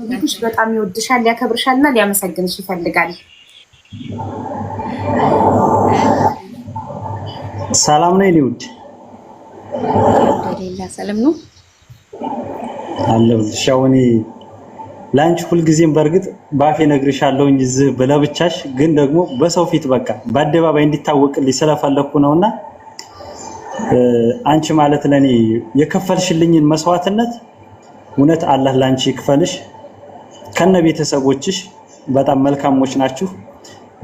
ባለቤትሽ በጣም ይወድሻል ያከብርሻልና ሊያመሰግንሽ ይፈልጋል። ሰላም ነው ይውድ አልሐምዱሊላህ ሰላም ነው አለሁልሽ። ሻውኒ ላንቺ ሁልጊዜም በርግጥ ባፌ ነግርሻለሁኝ እዚህ በለብቻሽ ግን ደግሞ በሰው ፊት በቃ በአደባባይ እንዲታወቅልኝ ስለፈለኩ ነውና አንቺ ማለት ለኔ የከፈልሽልኝን መስዋዕትነት እውነት አላህ ላንቺ ይክፈልሽ። ከነ ቤተሰቦችሽ በጣም መልካሞች ናችሁ።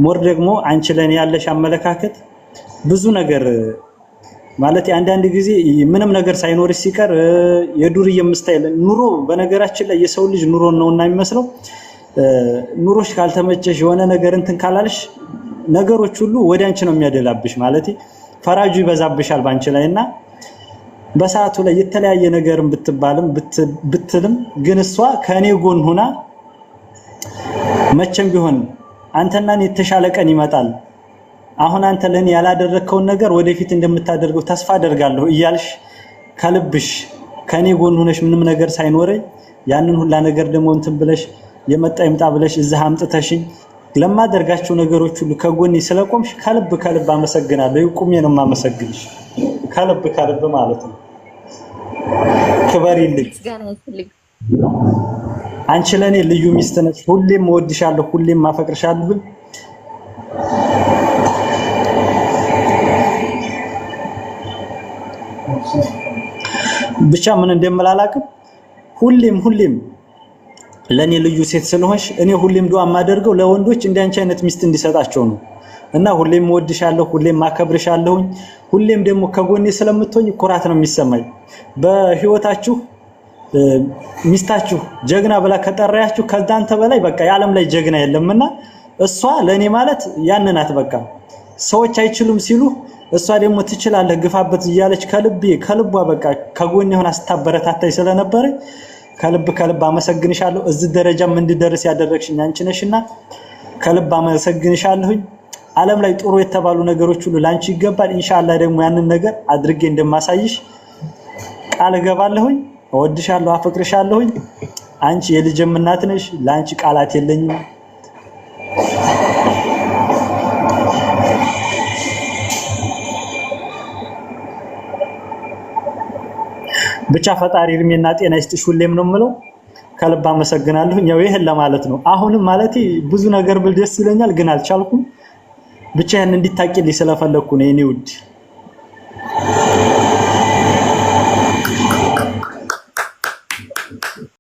ሞር ደግሞ አንቺ ለኔ ያለሽ አመለካከት ብዙ ነገር ማለት አንዳንድ ጊዜ ምንም ነገር ሳይኖር ሲቀር የዱርዬ ምስታይል ኑሮ በነገራችን ላይ የሰው ልጅ ኑሮ ነውና የሚመስለው ኑሮሽ ካልተመቸሽ የሆነ ነገር እንትን ካላልሽ ነገሮች ሁሉ ወደ አንቺ ነው የሚያደላብሽ ማለት ፈራጁ ይበዛብሻል ባንቺ ላይና በሰዓቱ ላይ የተለያየ ነገርን ብትልም ግን እሷ ከኔ ጎን ሆና መቼም ቢሆን አንተና እኔ የተሻለ ቀን ይመጣል አሁን አንተ ለኔ ያላደረከውን ነገር ወደፊት እንደምታደርገው ተስፋ አደርጋለሁ እያልሽ ከልብሽ ከኔ ጎን ሆነሽ ምንም ነገር ሳይኖረኝ ያንን ሁላ ነገር ደግሞ እንትን ብለሽ የመጣ ይምጣ ብለሽ እዚህ አምጥተሽኝ ለማደርጋቸው ነገሮች ሁሉ ከጎኔ ስለቆምሽ ከልብ አመሰግናለሁ። ይቁሜ ነው ማመሰግንሽ ከልብ ማለት ነው። ክበሪልኝ። አንቺ ለኔ ልዩ ሚስት ነሽ። ሁሌም እወድሻለሁ፣ ሁሌም ማፈቅርሻለሁ። ብቻ ምን እንደምላላቅም ሁሌም ለኔ ልዩ ሴት ስለሆንሽ እኔ ሁሌም ዱአ ማደርገው ለወንዶች እንዳንቺ አይነት ሚስት እንዲሰጣቸው ነው እና ሁሌም እወድሻለሁ፣ ሁሌም ማከብርሻለሁ። ሁሌም ደግሞ ከጎኔ ስለምትሆኝ ኩራት ነው የሚሰማኝ። በህይወታችሁ ሚስታችሁ ጀግና ብላ ከጠራያችሁ ከዛንተ በላይ በቃ የዓለም ላይ ጀግና የለምና እሷ ለኔ ማለት ያንናት በቃ ሰዎች አይችሉም ሲሉ እሷ ደግሞ ትችላለህ ግፋበት እያለች ከልቧ በቃ ከጎኔ ሆና ስታበረታታኝ ስለነበረ ከልብ አመሰግንሻለሁ። እዚህ ደረጃም እንድደርስ ያደረግሽኝ አንቺ ነሽና ከልብ አመሰግንሻለሁ። ዓለም ላይ ጥሩ የተባሉ ነገሮች ሁሉ ላንቺ ይገባል። ኢንሻአላህ ደግሞ ያንን ነገር አድርጌ እንደማሳይሽ ቃል እገባለሁ። እወድሻለሁ፣ አፈቅርሻለሁ። አንቺ የልጅም እናት ነሽ። ላንቺ ቃላት የለኝም። ብቻ ፈጣሪ እድሜና ጤና ይስጥሽ ሁሌም ነው የምለው። ከልብ አመሰግናለሁ። ያው ይሄን ለማለት ነው። አሁንም ማለቴ ብዙ ነገር ብል ደስ ይለኛል ግን አልቻልኩም። ብቻ ያን እንዲታቂልኝ ስለፈለኩ ነው የኔ ውድ